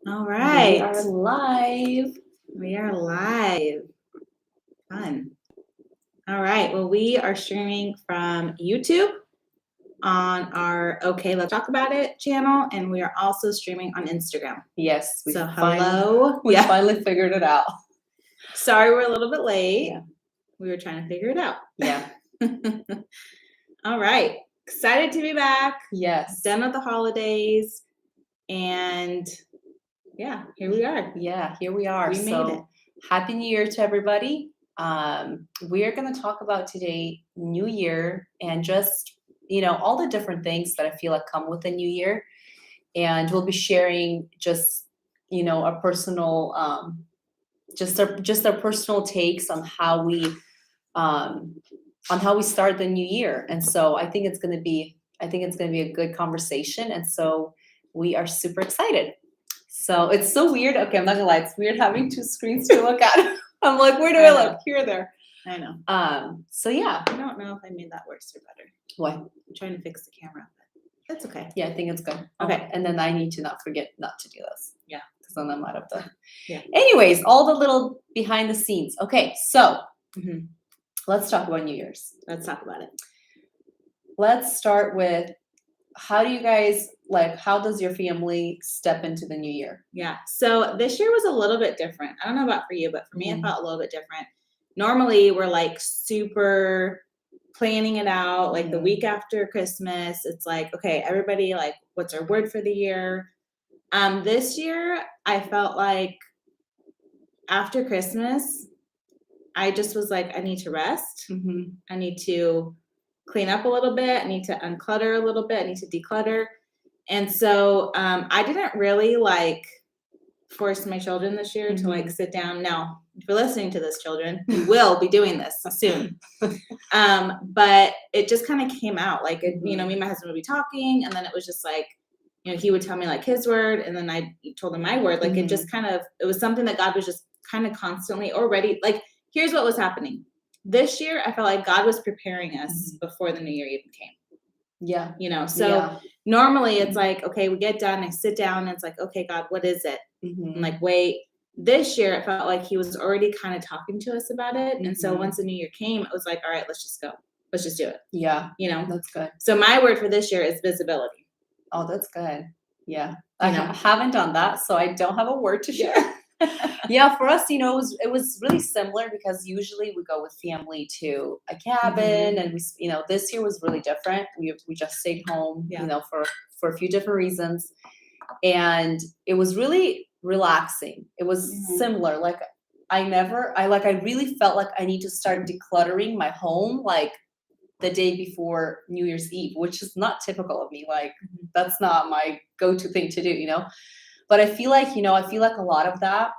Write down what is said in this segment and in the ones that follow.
All right. We are live. We are live. Fun. All right. Well, we are streaming from YouTube on our Okay, Let's Talk About It channel, and we are also streaming on Instagram. Yes. So hello. We finally figured it out. Sorry we're a little bit late. Yeah. We were trying to figure it out. Yeah. All right. Excited to be back. Yes. Done with the holidays. And yeah, here we are. Yeah, here we are. We made it. Happy New Year to everybody. We are going to talk about today New Year and just, all the different things that I feel like come with a new year. And we'll be sharing just, our personal, just our personal takes on how we start the new year. And so I think it's going to be a good conversation. And so we are super excited. So it's so weird. Okay, I'm not gonna lie. It's weird having two screens to look at. I'm like, where do I look? Here or there? I know. So yeah. I don't know if I made that worse or better. What? I'm trying to fix the camera, but that's okay. Yeah, I think it's good. Okay. And then I need to not forget not to do this. Yeah. Because then I'm out of the. Yeah. Anyways, all the little behind the scenes. Okay, so let's talk about New Year's. Let's talk about it. Let's start with how do you guys how does your family step into the new year? Yeah. So this year was a little bit different. I don't know about for you, but for me, it felt a little bit different. Normally we're super planning it out. Like the week after Christmas, it's like, okay, everybody, what's our word for the year? This year I felt like after Christmas, I just was like, I need to rest. I need to clean up a little bit. I need to unclutter a little bit. I need to declutter. And so I didn't really force my children this year to sit down. Now, if you're listening to this, children, you will be doing this soon. But it just kind of came out me and my husband would be talking, and then it was just he would tell me his word, and then I told him my word. It just it was something that God was just kind of constantly already here's what was happening. This year, I felt like God was preparing us before the new year even came. Yeah. Normally it's okay, we get done, I sit down, and it's okay, God, what is it? I'm wait. This year, it felt like he was already kind of talking to us about it. And so once the new year came, it was all right, let's just go. Let's just do it. Yeah. That's good. So my word for this year is visibility. Oh, that's good. Yeah. I haven't done that, so I don't have a word to share. Yeah, for us, it was really similar because usually we go with family to a cabin, and we, this year was really different. We just stayed home, for a few different reasons, and it was really relaxing. It was similar. I really felt like I need to start decluttering my home the day before New Year's Eve, which is not typical of me. That's not my go-to thing to do, But I feel like, a lot of that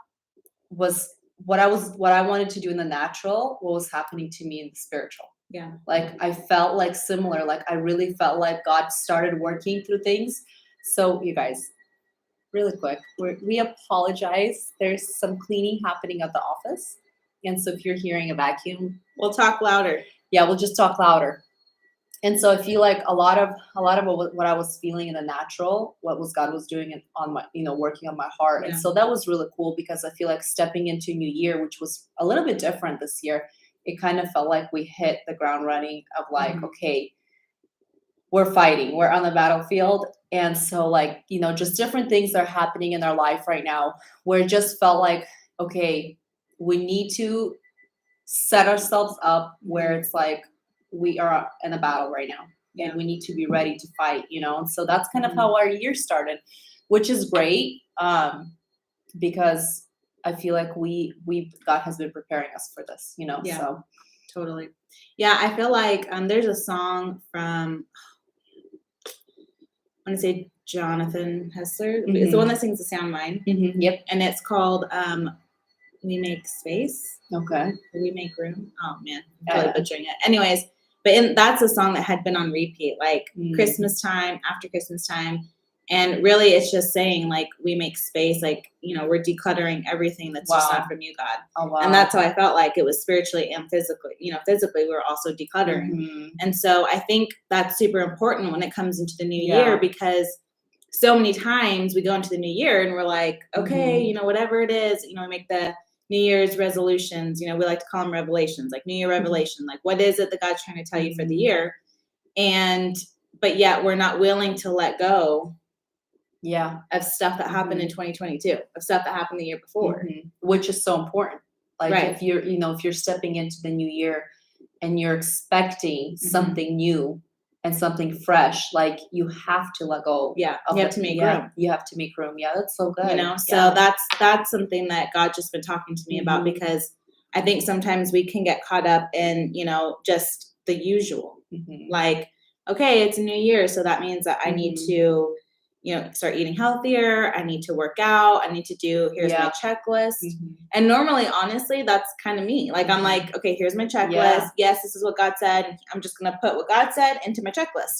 was what I wanted to do in the natural, what was happening to me in the spiritual. Yeah. I felt similar. I really felt like God started working through things. So you guys, really quick, we apologize. There's some cleaning happening at the office. And so if you're hearing a vacuum, we'll talk louder. Yeah, we'll just talk louder. And so I feel like a lot of what I was feeling in the natural, God was doing on my, working on my heart. Yeah. And so that was really cool because I feel like stepping into New Year, which was a little bit different this year, it kind of felt like we hit the ground running of okay, we're fighting, we're on the battlefield. And so just different things that are happening in our life right now, where it just felt like, okay, we need to set ourselves up where it's we are in a battle right now, and we need to be ready to fight, and so that's kind of how our year started, which is great, because I feel like God has been preparing us for this, Yeah, so totally. Yeah, I feel like there's a song from, I want to say Jonathan Hessler. It's the one that sings The Sound Mind. Yep. And it's called We Make Space. Okay. We Make Room. Oh man, I'm totally butchering it. Anyways, but that's a song that had been on repeat, Christmas time, after Christmas time. And really it's just saying we make space, we're decluttering everything that's just not from you, God. Oh, wow. And that's how I felt like it was spiritually and physically. Physically we were also decluttering. And so I think that's super important when it comes into the new year, because so many times we go into the new year and we're like, okay, Mhm. whatever it is, we make the New Year's resolutions, we like to call them revelations, like New Year revelation, like what is it that God's trying to tell you for the year? But yet we're not willing to let go Yeah. of stuff that happened in 2022, of stuff that happened the year before. Which is so important. Like Right. if you're stepping into the new year and you're expecting something new and something fresh, like you have to let go. Yeah, you have to make room. You have to make room. Yeah, that's so good. So that's something that God just been talking to me about, because I think sometimes we can get caught up in, just the usual. Like, okay, it's a new year, so that means that I need to, start eating healthier. I need to work out. I need to do, here's my checklist. And normally, honestly, that's kind of me. Like, I'm like, okay, here's my checklist. Yeah. Yes, this is what God said. I'm just going to put what God said into my checklist,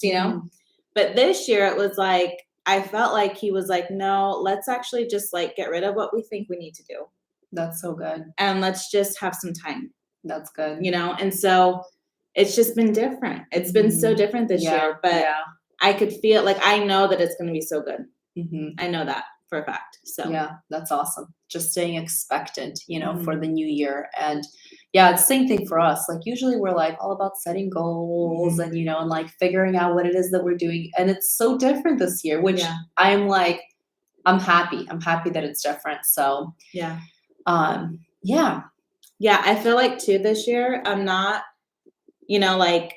But this year it was like, I felt like he was like, no, let's actually just like get rid of what we think we need to do. That's so good. And let's just have some time. That's good. And so it's just been different. It's been so different this year, but I could feel like, I know that it's going to be so good. I know that for a fact. So yeah, that's awesome. Just staying expectant, for the new year. And yeah, it's the same thing for us. Like usually we're like all about setting goals and, and like figuring out what it is that we're doing. And it's so different this year, which I'm like, I'm happy. I'm happy that it's different. So yeah. Yeah, I feel like too this year, I'm not, like,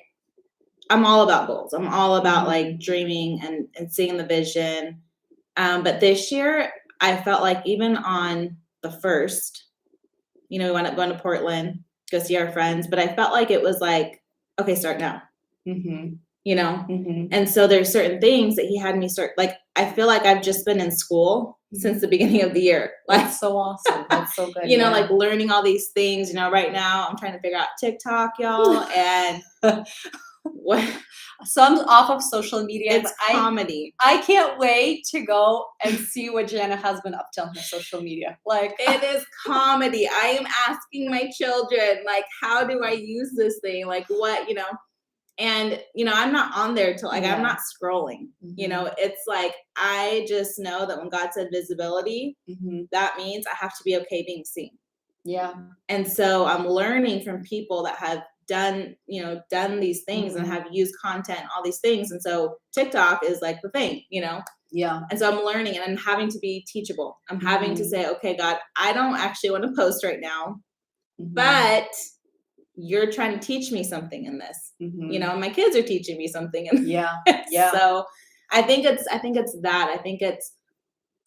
I'm all about goals. I'm all about like dreaming and seeing the vision. But this year I felt like even on the 1st, we wound up going to Portland, go see our friends, but I felt like it was like, okay, start now. And so there's certain things that he had me start, like, I feel like I've just been in school since the beginning of the year. Like, that's so awesome. That's so good. Like learning all these things, right now I'm trying to figure out TikTok, y'all. And what? So I'm off of social media. It's comedy. I can't wait to go and see what Jana has been up to on her social media. Like, it is comedy. I am asking my children, like, how do I use this thing? Like, what, And, I'm not on there till like, I'm not scrolling, it's like, I just know that when God said visibility, that means I have to be okay being seen. Yeah. And so I'm learning from people that have done these things and have used content, all these things. And so TikTok is like the thing, Yeah. And so I'm learning and I'm having to be teachable. I'm having to say, okay, God, I don't actually want to post right now, but you're trying to teach me something in this, and my kids are teaching me something. Yeah. So I think it's that. I think it's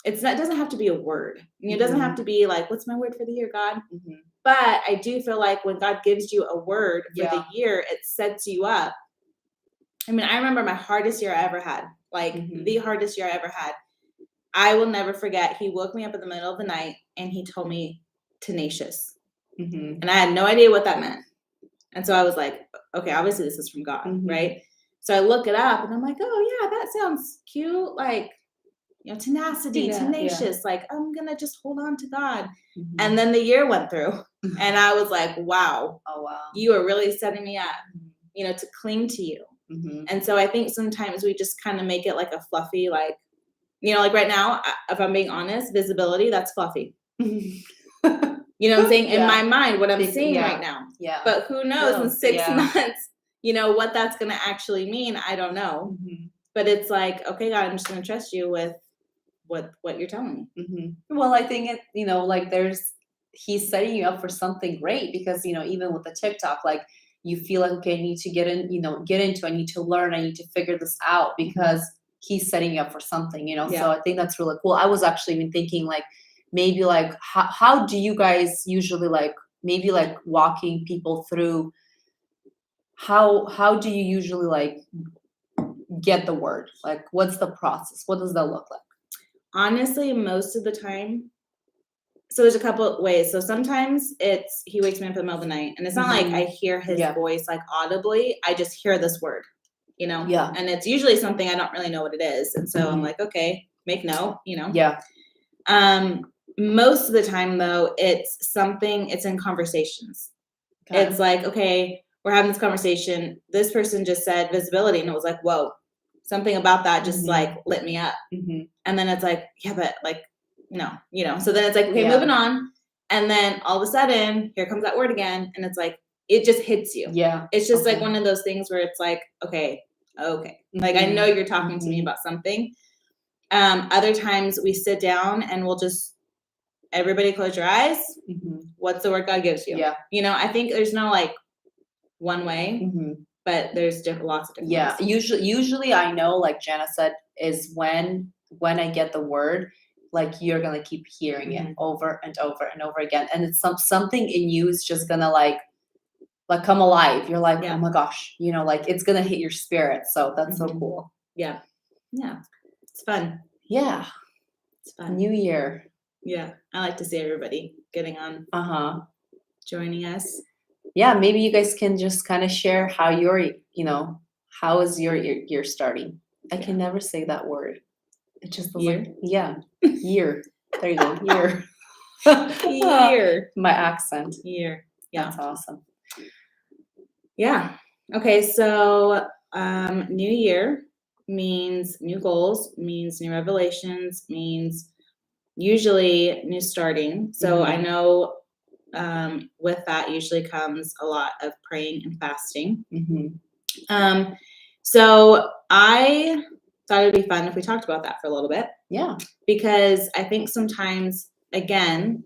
not, it doesn't have to be a word. It doesn't have to be like, what's my word for the year, God? But I do feel like when God gives you a word for the year, it sets you up. I mean, I remember my hardest year I ever had, like the hardest year I ever had. I will never forget. He woke me up in the middle of the night and he told me tenacious. And I had no idea what that meant. And so I was like, okay, obviously this is from God, right? So I look it up and I'm like, oh yeah, that sounds cute. Like, tenacity, tenacious, like, I'm going to just hold on to God. And then the year went through and I was like, wow, you are really setting me up, to cling to you. And so I think sometimes we just kind of make it like a fluffy, like, like right now, if I'm being honest, visibility, that's fluffy. You know what I'm saying? In my mind, what I'm seeing right now. Yeah. But who knows in 6 months, what that's going to actually mean. I don't know. But it's like, okay, God, I'm just going to trust you with what you're telling me. Well, I think it, like he's setting you up for something great because, even with the TikTok, like you feel like, okay, I need to get into, I need to learn, I need to figure this out because he's setting you up for something, So I think that's really cool. I was actually even thinking like, maybe like, how do you guys usually like, maybe like walking people through, how do you usually like get the word? Like, what's the process? What does that look like? Honestly, most of the time, so there's a couple of ways. So sometimes he wakes me up in the middle of the night and it's not like I hear his voice like audibly. I just hear this word, Yeah. And it's usually something I don't really know what it is. And so I'm like, okay, make note, Yeah. Most of the time though, it's in conversations. Okay. It's like, okay, we're having this conversation. This person just said visibility and it was like, whoa. something about that just like lit me up. And then it's like, yeah, but like, no, so then it's like, okay, moving on. And then all of a sudden, here comes that word again. And it's like, it just hits you. Yeah. It's just like one of those things where it's like, okay. Like, I know you're talking to me about something. Other times we sit down and we'll just, everybody close your eyes. What's the word God gives you? Yeah. I think there's no like one way, but there's lots of different ways. Usually I know, like Jana said, is when I get the word, like you're gonna keep hearing it over and over and over again, and it's something in you is just gonna like come alive. You're like, oh my gosh, like it's gonna hit your spirit. So that's so cool. Yeah, it's fun. Yeah, it's fun. New year. Yeah, I like to see everybody getting on. Joining us. Yeah, maybe you guys can just kind of share how how is your year starting? I can never say that word. It just was year? Like, year. There you go, year. Year. My accent. Year. Yeah. That's awesome. Yeah. Okay, so new year means new goals, means new revelations, means usually new starting. So I know with that usually comes a lot of praying and fasting. So I thought it'd be fun if we talked about that for a little bit. Yeah. Because I think sometimes, again,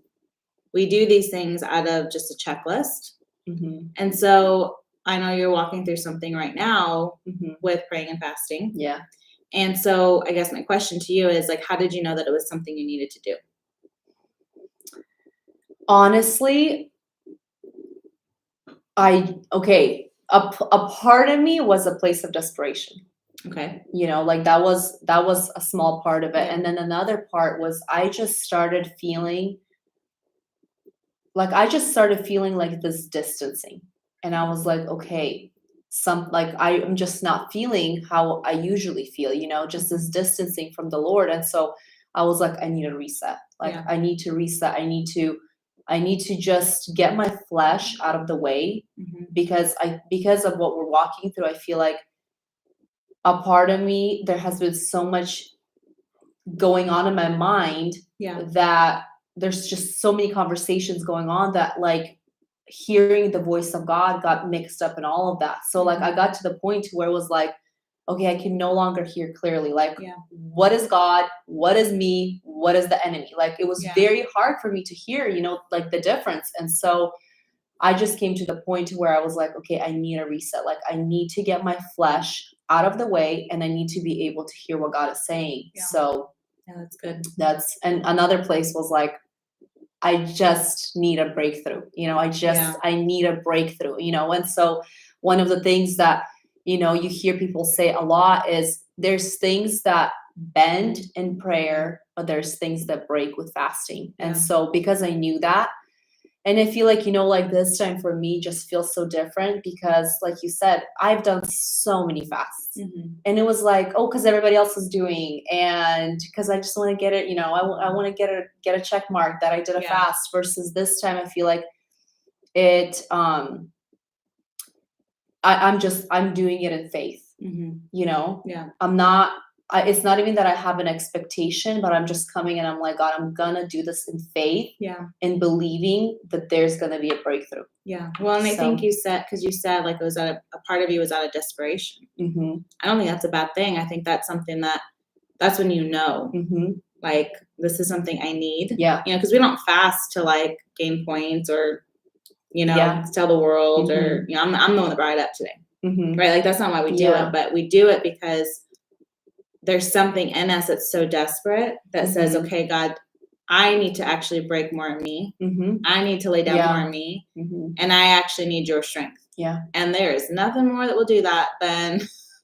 we do these things out of just a checklist. And so I know you're walking through something right now with praying and fasting. Yeah. And so I guess my question to you is like, how did you know that it was something you needed to do? Honestly, a part of me was a place of desperation. Okay. Like that was a small part of it. And then another part was I just started feeling like this distancing. And I was like, okay, I'm just not feeling how I usually feel, just this distancing from the Lord. And so I was like, I need a reset. I need to reset. I need to just get my flesh out of the way because of what we're walking through. I feel like a part of me, there has been so much going on in my mind that there's just so many conversations going on that like hearing the voice of God got mixed up in all of that. So like I got to the point where it was like, okay, I can no longer hear clearly. Like, what is God? What is me? What is the enemy? Like, it was very hard for me to hear, like the difference. And so I just came to the point where I was like, okay, I need a reset. Like, I need to get my flesh out of the way and I need to be able to hear what God is saying. Yeah. So that's good. And another place was like, I just need a breakthrough. I need a breakthrough, and so one of the things that, you hear people say a lot is there's things that bend in prayer, but there's things that break with fasting. And so because I knew that, and I feel like, like this time for me just feels so different because like you said, I've done so many fasts and it was like, oh, because everybody else is doing. And because I just want to get it, I want to get a check mark that I did a fast versus this time. I feel like it, I'm doing it in faith, I'm not, it's not even that I have an expectation, but I'm just coming and I'm like, God, I'm going to do this in faith and believing that there's going to be a breakthrough. Yeah. Well, and I think you said, because you said like it was a part of you was out of desperation. I don't think that's a bad thing. I think that's something that's when like this is something I need. Yeah. Because we don't fast to like gain points or, to tell the world or, I'm the one that brought it up today. Right. Like that's not why we do it, but we do it because there's something in us that's so desperate that says, okay, God, I need to actually break more of me. I need to lay down more of me. And I actually need your strength. Yeah. And there is nothing more that will do that than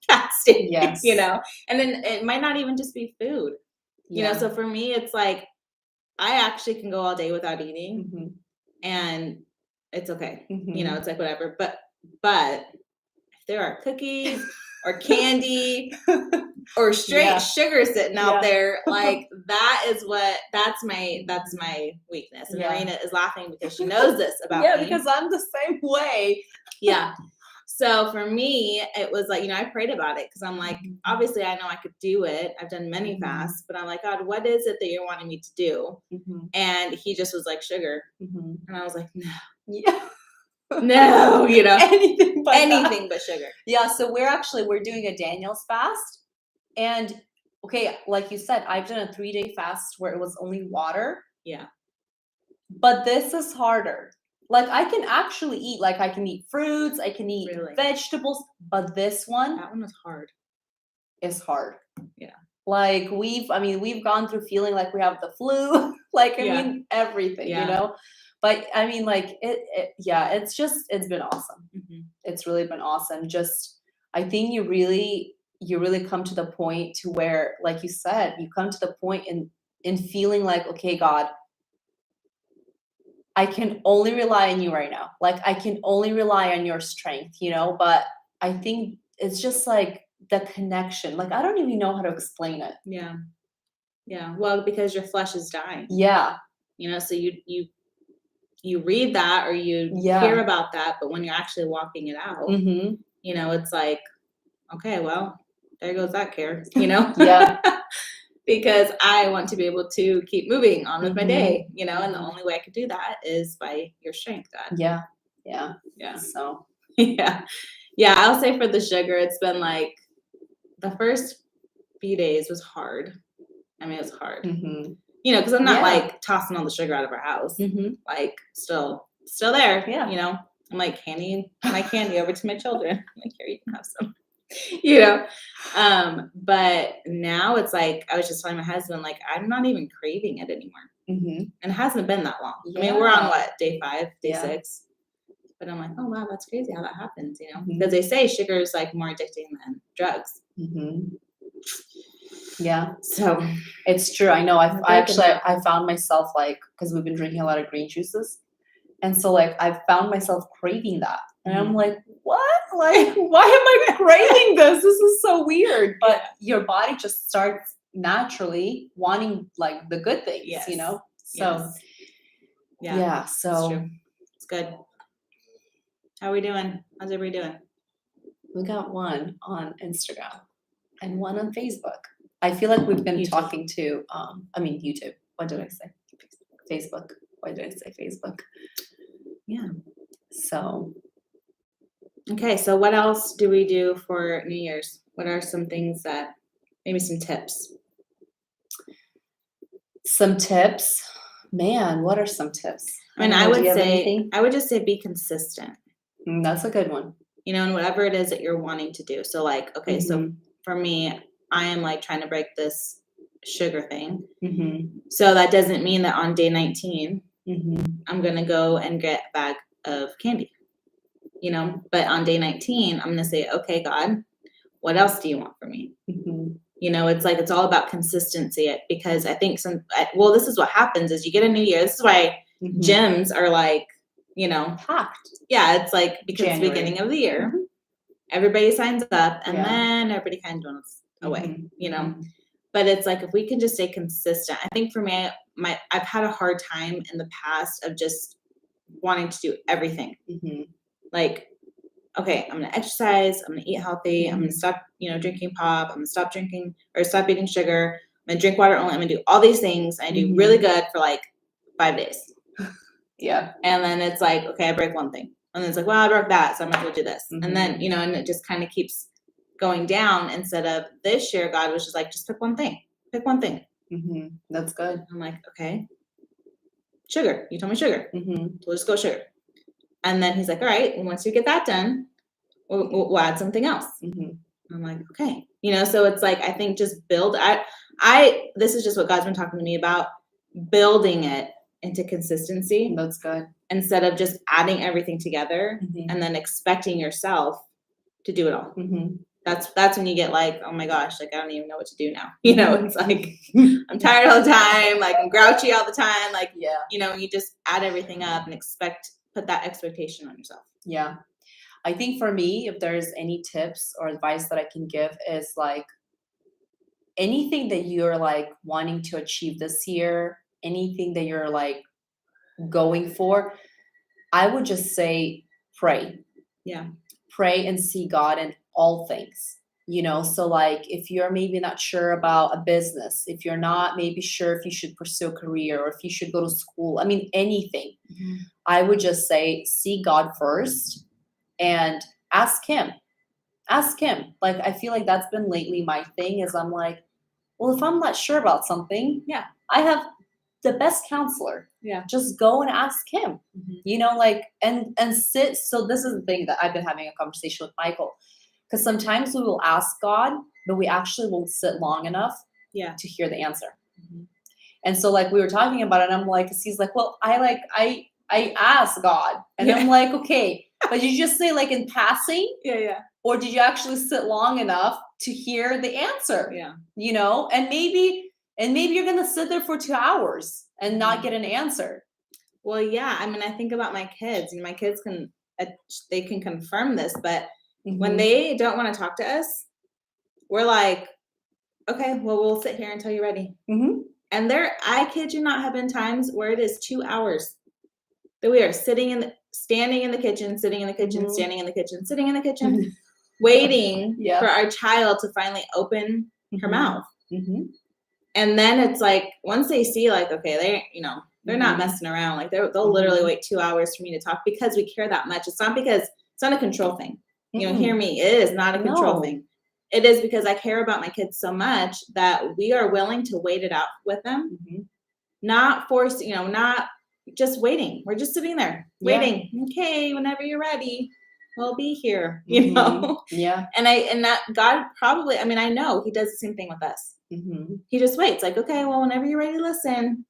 fasting, yes. And then it might not even just be food, so for me, it's like, I actually can go all day without eating and it's okay. It's like whatever. But if there are cookies or candy or straight sugar sitting out there, like that's my weakness. And Arina is laughing because she knows this about me. Because I'm the same way. So for me, it was like, I prayed about it because I'm like, obviously I know I could do it. I've done many fasts, but I'm like, God, what is it that you're wanting me to do? And he just was like, sugar. And I was like, no. Yeah. No, anything but sugar. Yeah. So we're doing a Daniel's fast. And okay, like you said, I've done a 3-day fast where it was only water. Yeah. But this is harder. Like I can actually eat, like I can eat fruits, I can eat vegetables, but that one is hard. Is hard. Yeah. Like we've gone through feeling like we have the flu, everything, But I mean, like it's been awesome. It's really been awesome. Just I think you really come to the point to where, like you said, you come to the point in feeling like, okay, God, I can only rely on you right now. Like I can only rely on your strength, but I think it's just like the connection. Like I don't even know how to explain it. Yeah. Yeah. Well, because your flesh is dying. Yeah. So you read that or you hear about that, but when you're actually walking it out, it's like, okay, well, there goes that care, Yeah. Because I want to be able to keep moving on with my day, and the only way I could do that is by your strength, God. Yeah. Yeah. Yeah. So, yeah. Yeah. I'll say for the sugar, it's been like the first few days was hard. I mean, it's hard, because I'm not like tossing all the sugar out of our house, like still there. Yeah. I'm like handing my candy over to my children. I'm like, here, you can have some. But now it's like, I was just telling my husband, like, I'm not even craving it anymore. And it hasn't been that long. I mean, we're on day 5, day 6, but I'm like, oh wow, that's crazy how that happens, because they say sugar is like more addicting than drugs. Yeah. So it's true. I know. I found myself like, because we've been drinking a lot of green juices. And so like, I found myself craving that. And I'm like, what? Like, why am I craving this? This is so weird. But your body just starts naturally wanting like the good things, So yeah. So it's good. How are we doing? How's everybody doing? We got one on Instagram and one on Facebook. I feel like we've been talking to, YouTube. What did I say? Facebook. Why did I say Facebook? Yeah. So. Okay. So what else do we do for New Year's? What are some things maybe some tips? Some tips? Man, what are some tips? I mean, I would just say be consistent. That's a good one. And whatever it is that you're wanting to do. So like, okay, so for me, I am like trying to break this sugar thing. So that doesn't mean that on day 19, I'm going to go and get a bag of candy, but on day 19, I'm going to say, okay, God, what else do you want from me? It's like, it's all about consistency because I think this is what happens is you get a new year. This is why gyms are like, packed. Yeah. It's like, because it's the beginning of the year, everybody signs up and then everybody kind of goes away, but it's like, if we can just stay consistent, I think for me, I've had a hard time in the past of just wanting to do everything. Like, okay, I'm going to exercise, I'm going to eat healthy, I'm going to stop, drinking pop, I'm going to stop drinking or stop eating sugar, I'm going to drink water only, I'm going to do all these things. I do really good for like 5 days. Yeah. And then it's like, okay, I break one thing. And then it's like, well, I broke that, so I'm going to do this. And then, and it just kind of keeps going down instead of this year, God was just like, just pick one thing. Pick one thing. That's good. I'm like, okay. Sugar. You told me sugar. So we'll just go sugar. And then he's like, all right, once you get that done, we'll add something else. I'm like, okay. So it's like, I think just build. This is just what God's been talking to me about, building it into consistency. That's good. Instead of just adding everything together and then expecting yourself to do it all. That's when you get like, oh my gosh, like I don't even know what to do now. It's like I'm tired all the time, like I'm grouchy all the time, like you just add everything up and put that expectation on yourself. Yeah. I think for me, if there's any tips or advice that I can give is like anything that you're like wanting to achieve this year, anything that you're like going for, I would just say pray. Yeah. pray and see God in all things. So like if you're maybe not sure about a business, if you're not maybe sure if you should pursue a career or if you should go to school, I mean, anything, I would just say, see God first and ask him. Like, I feel like that's been lately my thing is I'm like, well, if I'm not sure about something, I have the best counselor. Yeah. Just go and ask him, like, and sit. So this is the thing that I've been having a conversation with Michael. Because sometimes we will ask God, but we actually won't sit long enough to hear the answer. And so like we were talking about it, and I'm like, 'cause he's like, well, I asked God. And I'm like, okay, but did you just say like in passing? Yeah. Or did you actually sit long enough to hear the answer? Yeah. And maybe you're gonna sit there for 2 hours and not get an answer. Well, yeah. I mean, I think about my kids, and my kids they can confirm this, but when they don't want to talk to us, we're like, okay, well, we'll sit here until you're ready. And I kid you not, have been times where it is 2 hours that we are standing in the kitchen, sitting in the kitchen, standing in the kitchen, sitting in the kitchen, waiting for our child to finally open her mouth. And then it's like, once they see like, okay, they're not messing around. Like they'll literally wait 2 hours for me to talk because we care that much. It's not a control thing. Hear me. It is not a control thing. It is because I care about my kids so much that we are willing to wait it out with them, not force, not just waiting. We're just sitting there waiting. Okay, whenever you're ready, we'll be here. Yeah. And that God probably, I mean, I know he does the same thing with us. He just waits. Like, okay, well, whenever you're ready to listen,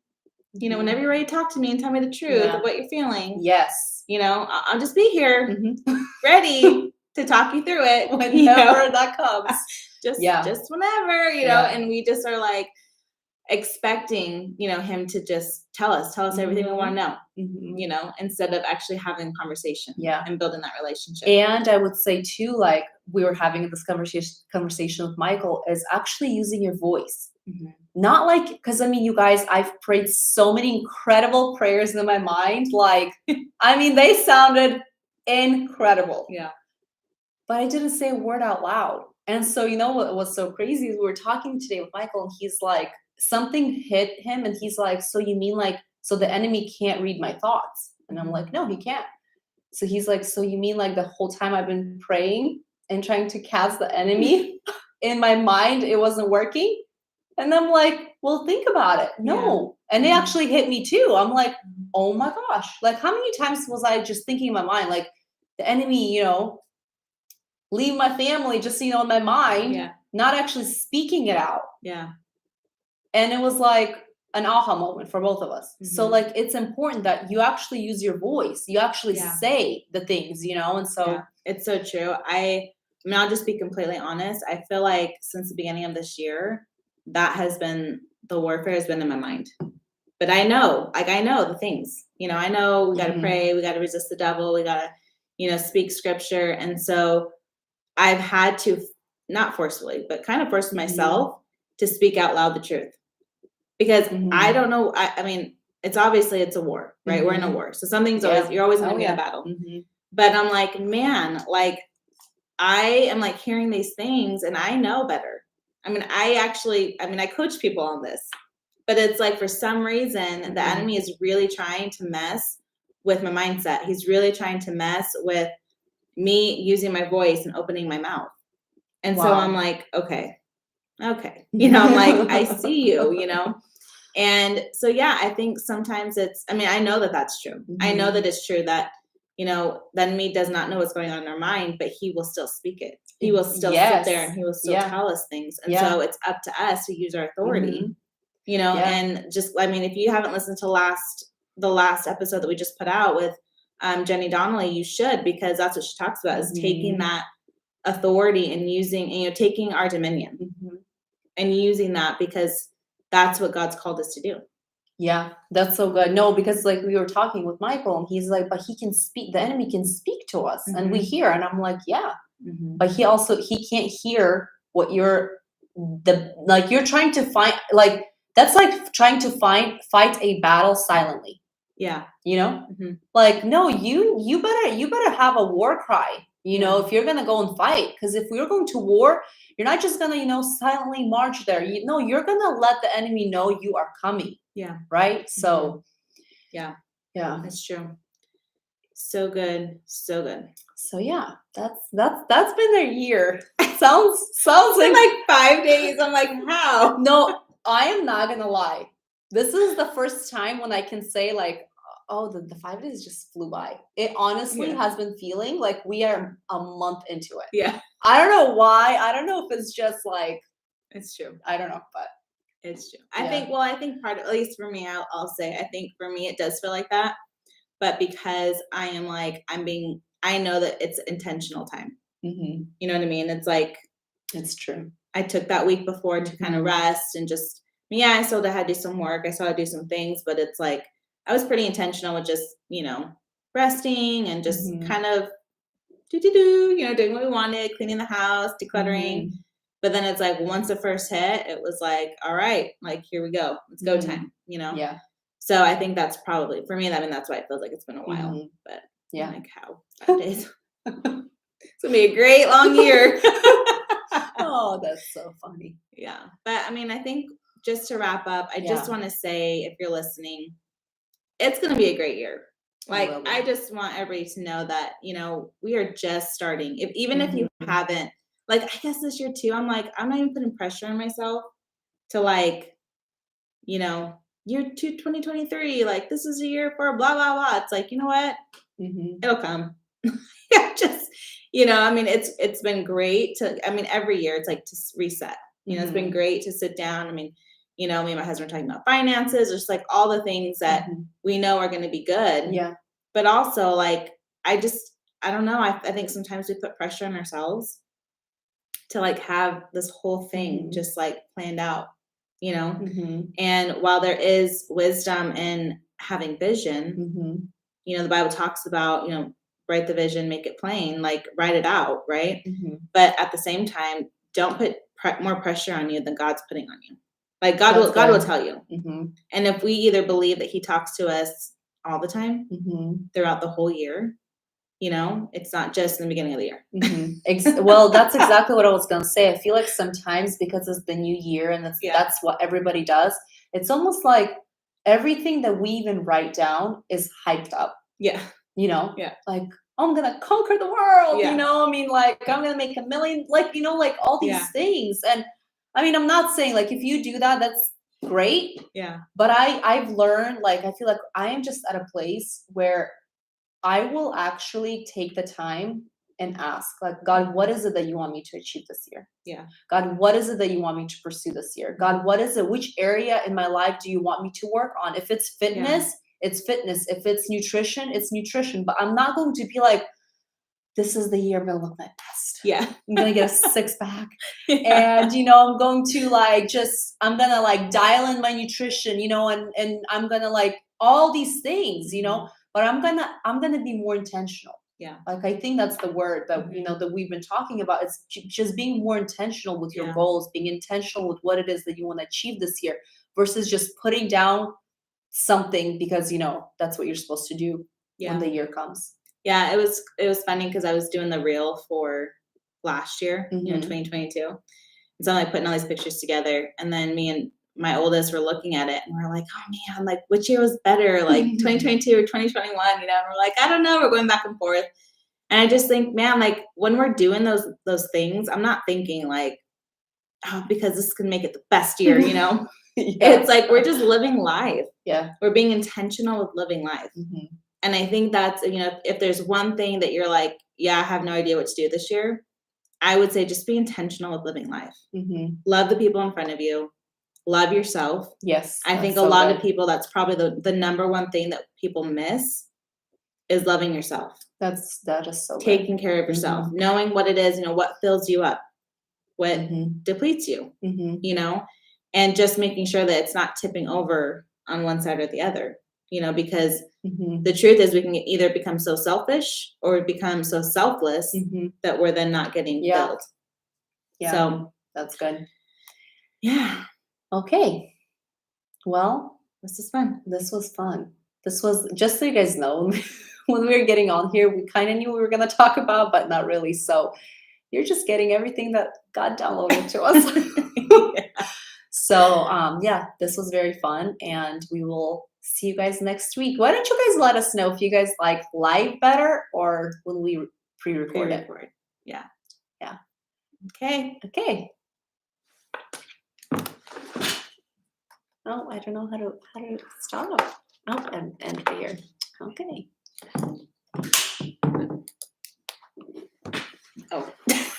whenever you're ready to talk to me and tell me the truth of what you're feeling. Yes. I'll just be here, ready to talk you through it whenever that comes. just whenever, and we just are like expecting, him to just tell us everything we want to know, instead of actually having a conversation and building that relationship. And I would say too, like we were having this conversation with Michael, is actually using your voice. Not like, because I mean, you guys, I've prayed so many incredible prayers in my mind. Like, I mean, they sounded incredible. Yeah. But I didn't say a word out loud. And so, what was so crazy is we were talking today with Michael, and he's like, something hit him, and he's like, so you mean like, so the enemy can't read my thoughts? And I'm like, no, he can't. So he's like, so you mean like the whole time I've been praying and trying to cast the enemy in my mind, it wasn't working? And I'm like, well, think about it. No. And it actually hit me too. I'm like, oh my gosh. Like, how many times was I just thinking in my mind, like the enemy, leave my family just, in my mind, not actually speaking it out. Yeah. And it was like an aha moment for both of us. So like, it's important that you actually use your voice. You actually say the things, and so. It's so true. I mean, I'll just be completely honest. I feel like since the beginning of this year, the warfare has been in my mind. But I know the things, I know we got to pray, we got to resist the devil, we got to, speak scripture. And so I've had to, not forcefully, but kind of force myself to speak out loud the truth. Because I don't know, I mean, it's a war, right? We're in a war. So something's you're always going to be in a battle. But I'm like, man, like, I am like hearing these things and I know better. I mean, I coach people on this, but it's like, for some reason, the enemy is really trying to mess with my mindset. He's really trying to mess with me using my voice and opening my mouth. And so I'm like, okay. I'm like, I see you, And so, I think sometimes I know that that's true. I know that it's true that, the enemy does not know what's going on in our mind, but he will still speak it. He will still sit there and he will still tell us things. And so it's up to us to use our authority, and just, I mean, if you haven't listened to the last episode that we just put out with Jenny Donnelly, you should, because that's what she talks about, is taking that authority and using, taking our dominion and using that, because that's what God's called us to do. Yeah, that's so good. No, because like we were talking with Michael, and he's like, but he can speak, the enemy can speak to us and we hear. And I'm like, but he can't hear what you're trying to fight. Like, that's like trying to fight a battle silently. Yeah. Like, no, you better have a war cry, You know, if you're going to go and fight, because if we're going to war, you're not just going to, silently march there. You're going to let the enemy know you are coming. Yeah. Right. So, yeah, that's true. So good. So good. So yeah, that's been a year. Sounds like 5 days. I'm like, how? No, I am not gonna lie. This is the first time when I can say like, oh, the 5 days just flew by. It honestly has been feeling like we are a month into it. Yeah. I don't know why. I don't know if it's just like, it's true. I don't know, but it's true. I think part of, at least for me, I'll say, I think for me, it does feel like that. But because I am like, I know that it's intentional time. Mm-hmm. You know what I mean? It's like, it's true. I took that week before to kind of rest and just, I still had to do some work. I still had to do some things, but it's like, I was pretty intentional with just, resting and just kind of doing what we wanted, cleaning the house, decluttering. But then it's like, once the first hit, it was like, all right, like, here we go. It's go time, Yeah. So I think that's probably, for me, that's why it feels like it's been a while. But yeah, like how 5 days. It's going to be a great long year. Oh, that's so funny. Yeah. But I think just to wrap up, I just want to say, if you're listening, it's going to be a great year. Like, I just want everybody to know that, we are just starting. Even if you haven't, like, I guess this year too, I'm like, I'm not even putting pressure on myself to like, year 2023, like, this is a year for blah, blah, blah. It's like, you know what? It'll come. Just, it's been great to, every year it's like to reset. It's been great to sit down. Me and my husband are talking about finances, just like all the things that we know are going to be good. Yeah. But also, like, I don't know. I think sometimes we put pressure on ourselves to like have this whole thing just like planned out, and while there is wisdom in having vision, the Bible talks about, write the vision, make it plain, like write it out. Right. But at the same time, don't put more pressure on you than God's putting on you. Like God will tell you. And if we either believe that he talks to us all the time throughout the whole year, it's not just in the beginning of the year. Well, that's exactly what I was going to say. I feel like sometimes because it's the new year and that's what everybody does, it's almost like everything that we even write down is hyped up. Yeah. Like, I'm going to conquer the world, like I'm going to make $1 million, like, like all these things. And I'm not saying like, if you do that, that's great. Yeah. But I've learned, like, I feel like I am just at a place where I will actually take the time and ask, like, God, what is it that you want me to achieve this year? Yeah. God, what is it that you want me to pursue this year? God, what is it? Which area in my life do you want me to work on? If it's fitness, it's fitness. If it's nutrition, it's nutrition. But I'm not going to be like, this is the year I'm going to look my best. Yeah. I'm going to get a 6-pack. And, I'm going to like, I'm going to like dial in my nutrition, and I'm going to like all these things, but I'm going to be more intentional. Yeah. Like, I think that's the word that, that we've been talking about. It's just being more intentional with your goals, being intentional with what it is that you want to achieve this year versus just putting down something because, that's what you're supposed to do when the year comes. Yeah. It was funny because I was doing the reel for last year, 2022. And so I'm like putting all these pictures together, and then me and my oldest were looking at it and we're like, oh man, like which year was better, like 2022 or 2021, and we're like, I don't know, we're going back and forth. And I just think, man, like when we're doing those things, I'm not thinking like, oh, because this can make it the best year, It's like we're just living life. Yeah. We're being intentional with living life. And I think that's, if there's one thing that you're like, yeah, I have no idea what to do this year, I would say just be intentional with living life. Love the people in front of you. Love yourself. Yes. I think a lot of people, that's probably the number one thing that people miss is loving yourself. That is so taking care of yourself, knowing what it is, what fills you up, what depletes you, and just making sure that it's not tipping over on one side or the other, because the truth is we can either become so selfish or become so selfless that we're then not getting filled. Yeah. So that's good. Yeah. Okay. Well, this was fun. This was fun. This was, just so you guys know, when we were getting on here, we kind of knew we were going to talk about, but not really. So you're just getting everything that God downloaded to us. Yeah. So yeah, this was very fun, and we will see you guys next week. Why don't you guys let us know if you guys like live better or when we pre-record it? Pre-record. Yeah. Yeah. Okay. Okay. Oh, I don't know how to stop. Oh, and here. Okay.